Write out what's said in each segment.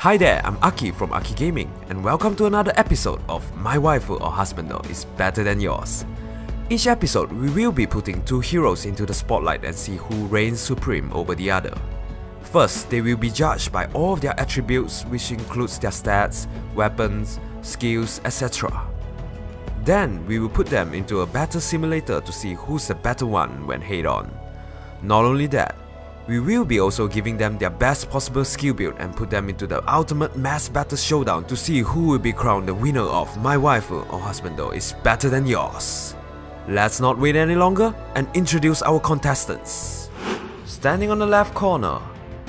Hi there, I'm Aki from Aki Gaming, and welcome to another episode of My Waifu or Husbando is Better Than Yours. Each episode, we will be putting two heroes into the spotlight and see who reigns supreme over the other. First, they will be judged by all of their attributes, which includes their stats, weapons, skills, etc. Then, we will put them into a battle simulator to see who's the better one when head-on. Not only that, we will be also giving them their best possible skill build and put them into the ultimate mass battle showdown to see who will be crowned the winner of My Waifu or Husbando is Better Than Yours. Let's not wait any longer and introduce our contestants. Standing on the left corner,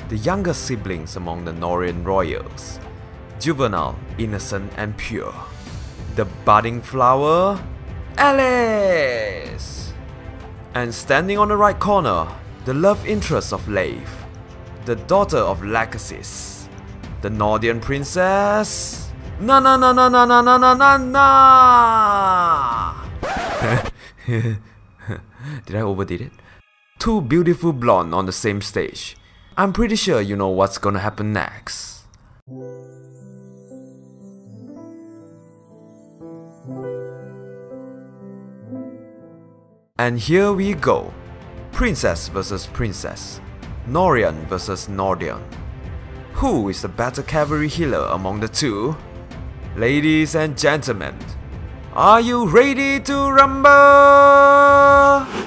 the younger siblings among the Norian royals. Juvenile, innocent and pure. The budding flower, Elise! And standing on the right corner, the love interest of Leif, the daughter of Lachesis, the Nordian princess, Nanna. Did I overdid it? Two beautiful blonde on the same stage. I'm pretty sure you know what's gonna happen next. And here we go. Princess vs Princess, Norian vs Nordian. Who is the better cavalry healer among the two? Ladies and gentlemen, are you ready to rumble?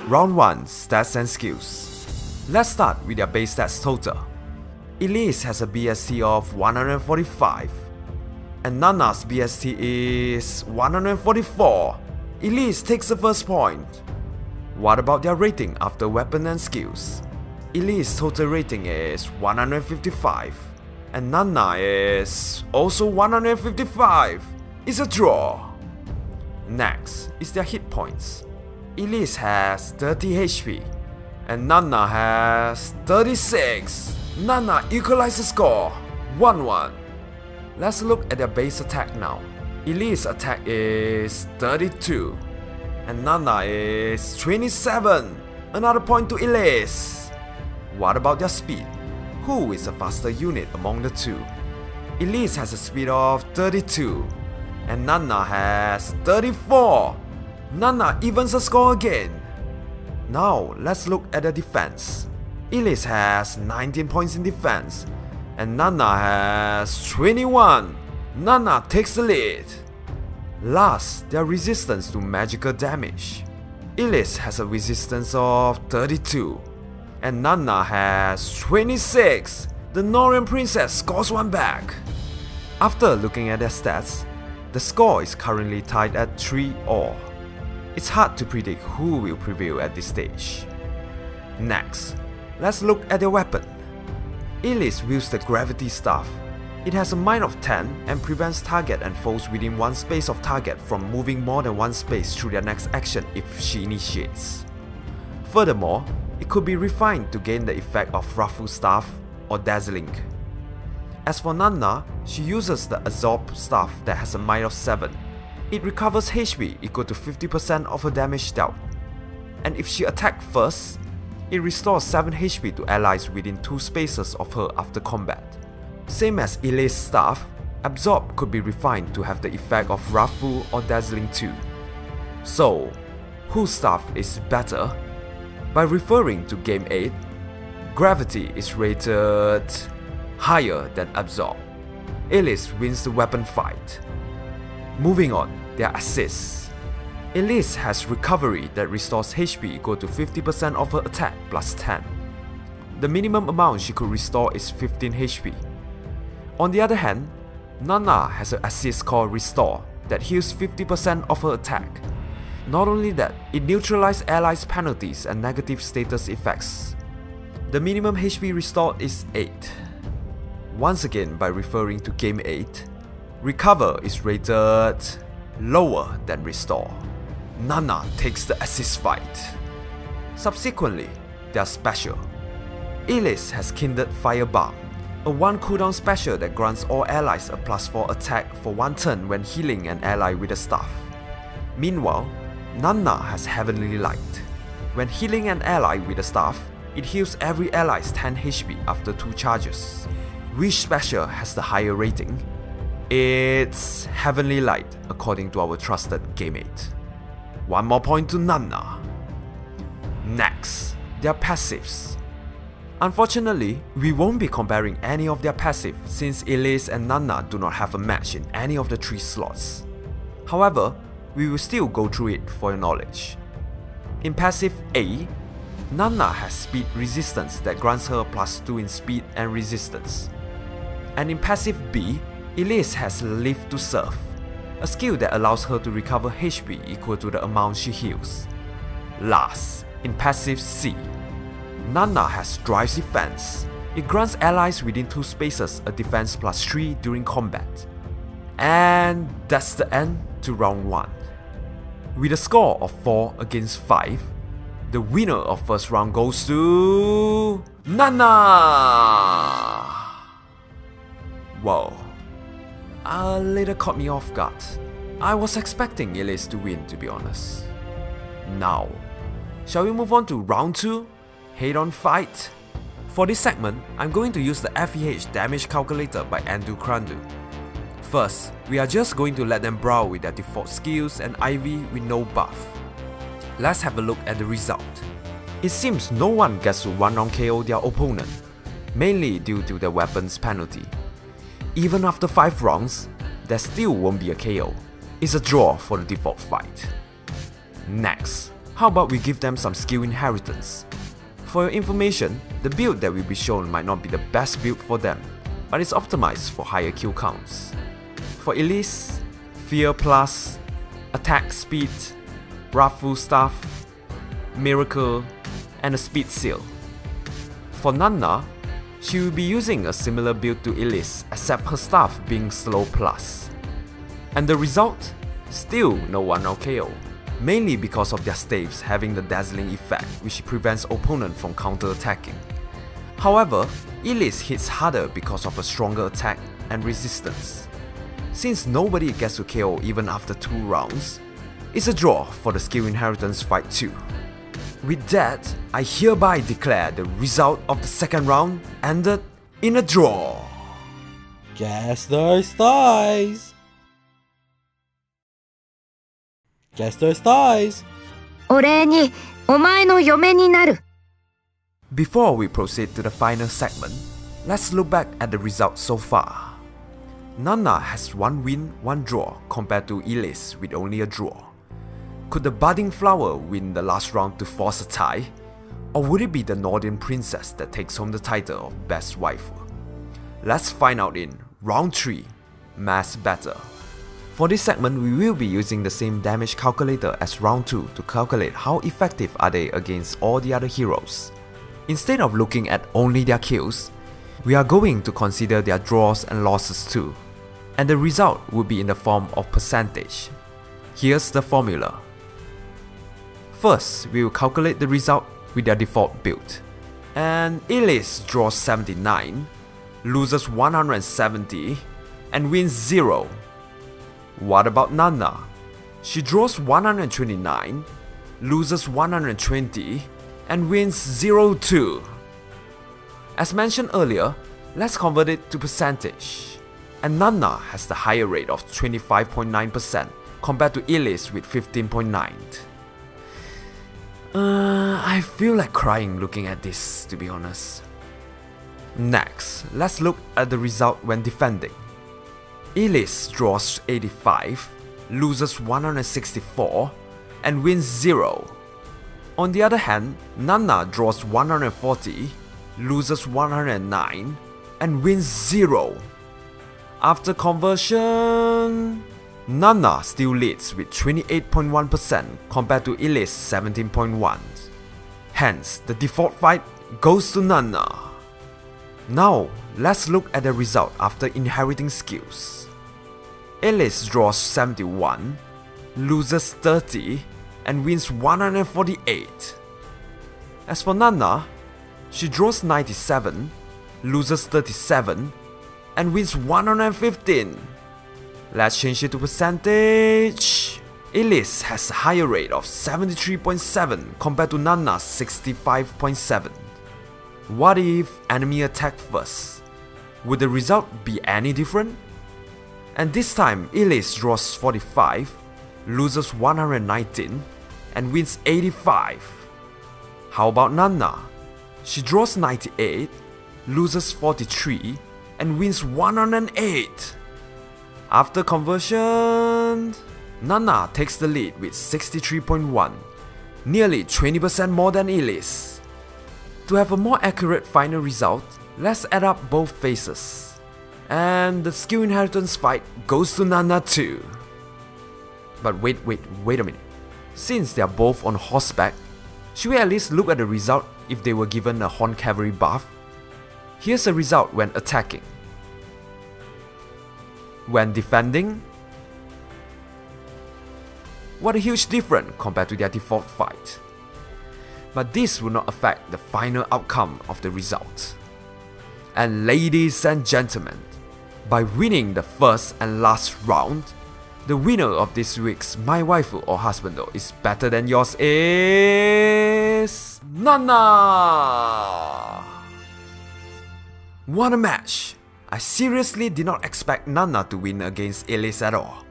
Round 1, stats and skills. Let's start with their base stats total. Elise has a BST of 145, and Nanna's BST is 144. Elise takes the first point. What about their rating after weapon and skills? Elise's total rating is 155, and Nanna is also 155. It's a draw. Next is their hit points. Elise has 30 HP, and Nanna has 36. Nanna equalizes the score, 1-1. Let's look at their base attack now. Elise's attack is 32. And Nanna is 27, another point to Elise. What about their speed? Who is a faster unit among the two? Elise has a speed of 32, and Nanna has 34. Nanna evens the score again. Now let's look at the defense. Elise has 19 points in defense, and Nanna has 21. Nanna takes the lead. Last, their resistance to magical damage. Elise has a resistance of 32, and Nanna has 26. The Norian princess scores one back. After looking at their stats, the score is currently tied at 3-all. It's hard to predict who will prevail at this stage. Next, let's look at their weapon. Elise wields the gravity staff. It has a mind of 10 and prevents target and foes within one space of target from moving more than one space through their next action if she initiates. Furthermore, it could be refined to gain the effect of Ruffle Staff or Dazzling. As for Nanna, she uses the Absorb Staff that has a mind of 7. It recovers HP equal to 50% of her damage dealt. And if she attacks first, it restores 7 HP to allies within 2 spaces of her after combat. Same as Elise's staff, Absorb could be refined to have the effect of Ruffle or Dazzling too. So, whose staff is better? By referring to Game 8, Gravity is rated higher than Absorb. Elise wins the weapon fight. Moving on, their assists. Elise has Recovery that restores HP equal to 50% of her attack plus 10. The minimum amount she could restore is 15 HP. On the other hand, Nanna has an assist called Restore that heals 50% of her attack. Not only that, it neutralizes allies' penalties and negative status effects. The minimum HP restored is 8. Once again, by referring to Game 8, Recover is rated lower than Restore. Nanna takes the assist fight. Subsequently, they are special. Elise has Kindred Firebomb, a 1 cooldown special that grants all allies a +4 attack for 1 turn when healing an ally with a staff. Meanwhile, Nanna has Heavenly Light. When healing an ally with a staff, it heals every ally's 10 HP after 2 charges. which special has the higher rating? It's Heavenly Light, according to our trusted gammate. 1 more point to Nanna. Next, their passives. Unfortunately, we won't be comparing any of their passive since Elise and Nanna do not have a match in any of the 3 slots. However, we will still go through it for your knowledge. In passive A, Nanna has speed resistance that grants her +2 in speed and resistance. And in passive B, Elise has Live to Serve, a skill that allows her to recover HP equal to the amount she heals. Last, in passive C, Nanna has Drive's Defense. It grants allies within 2 spaces a defense +3 during combat. And that's the end to round 1. With a score of 4 against 5, the winner of first round goes to Nanna! Whoa, a little caught me off guard. I was expecting Elise to win, to be honest. Now, shall we move on to round 2? Head-on fight? For this segment, I'm going to use the FEH damage calculator by Andu Krandu. First, we are just going to let them brawl with their default skills and Ivy with no buff. Let's have a look at the result. It seems no one gets to 1-round KO their opponent, mainly due to the weapons penalty. Even after 5 rounds, there still won't be a KO. It's a draw for the default fight. Next, how about we give them some skill inheritance? For your information, the build that will be shown might not be the best build for them, but it's optimized for higher kill counts. For Elise, Fear Plus, Attack Speed, Wrathful Staff, Miracle, and a Speed Seal. For Nanna, she will be using a similar build to Elise except her staff being Slow Plus. And the result? Still no 1-round KO. Mainly because of their staves having the dazzling effect which prevents opponent from counter-attacking. However, Elise hits harder because of a stronger attack and resistance. Since nobody gets to KO even after 2 rounds, it's a draw for the skill inheritance fight too. With that, I hereby declare the result of the second round ended in a draw. Guess those thighs. Guess those thighs. お礼にお前の嫁になる。 Before we proceed to the final segment, let's look back at the results so far. Nanna has 1 win, 1 draw compared to Elise with only a draw. Could the budding flower win the last round to force a tie? Or would it be the Northern Princess that takes home the title of Best Waifu? Let's find out in round 3, Mass Battle. For this segment, we will be using the same damage calculator as round 2 to calculate how effective are they against all the other heroes. Instead of looking at only their kills, we are going to consider their draws and losses too, and the result will be in the form of percentage. Here's the formula. First, we will calculate the result with their default build. And Elise draws 79, loses 170, and wins 0. What about Nanna? She draws 129, loses 120, and wins 0 too. As mentioned earlier, let's convert it to percentage. And Nanna has the higher rate of 25.9% compared to Elise with 15.9%. I feel like crying looking at this, to be honest. Next, let's look at the result when defending. Elise draws 85, loses 164, and wins 0. On the other hand, Nanna draws 140, loses 109, and wins 0. After conversion, Nanna still leads with 28.1% compared to Elise 17.1%. Hence, the default fight goes to Nanna. Now, let's look at the result after inheriting skills. Elise draws 71, loses 30, and wins 148. As for Nanna, she draws 97, loses 37, and wins 115. Let's change it to percentage. Elise has a higher rate of 73.7 compared to Nanna's 65.7. What if enemy attack first? Would the result be any different? And this time, Elise draws 45, loses 119, and wins 85. How about Nanna? She draws 98, loses 43, and wins 108. After conversion, Nanna takes the lead with 63.1, nearly 20% more than Elise. To have a more accurate final result, let's add up both faces. And the skill inheritance fight goes to Nanna too. But wait a minute. Since they are both on horseback, should we at least look at the result if they were given a horn cavalry buff? Here's the result when attacking. When defending, what a huge difference compared to their default fight. But this will not affect the final outcome of the result. And ladies and gentlemen, by winning the first and last round, the winner of this week's My Waifu or Husbando is better than yours is Nanna! What a match! I seriously did not expect Nanna to win against Elise at all.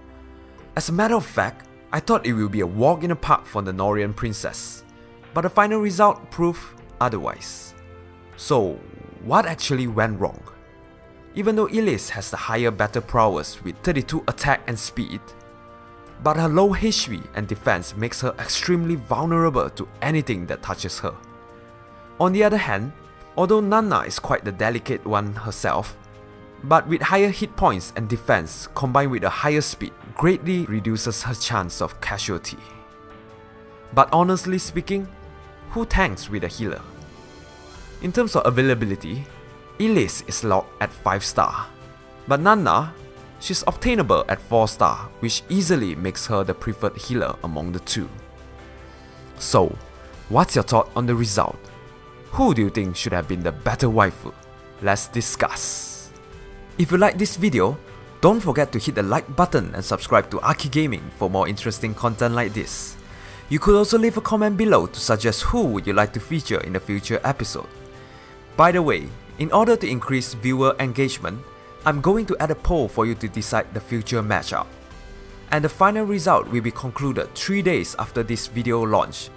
As a matter of fact, I thought it would be a walk in the park for the Norian princess, but the final result proved otherwise. So, what actually went wrong? Even though Elise has the higher battle prowess with 32 attack and speed, but her low HP and defense makes her extremely vulnerable to anything that touches her. On the other hand, although Nanna is quite the delicate one herself, but with higher hit points and defense combined with a higher speed greatly reduces her chance of casualty. But honestly speaking, who tanks with a healer? In terms of availability, Elise is locked at 5 star, but Nanna, she's obtainable at 4 star, which easily makes her the preferred healer among the two. So, what's your thought on the result? Who do you think should have been the better waifu? Let's discuss. If you like this video, don't forget to hit the like button and subscribe to Aki Gaming for more interesting content like this. You could also leave a comment below to suggest who would you like to feature in a future episode. By the way, in order to increase viewer engagement, I'm going to add a poll for you to decide the future matchup. And the final result will be concluded 3 days after this video launch.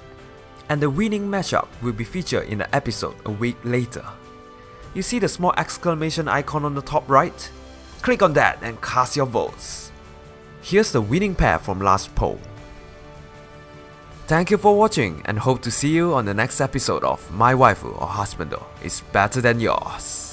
And the winning matchup will be featured in the episode a week later. You see the small exclamation icon on the top right? Click on that and cast your votes. Here's the winning pair from last poll. Thank you for watching and hope to see you on the next episode of My Waifu or Husbando is better than yours.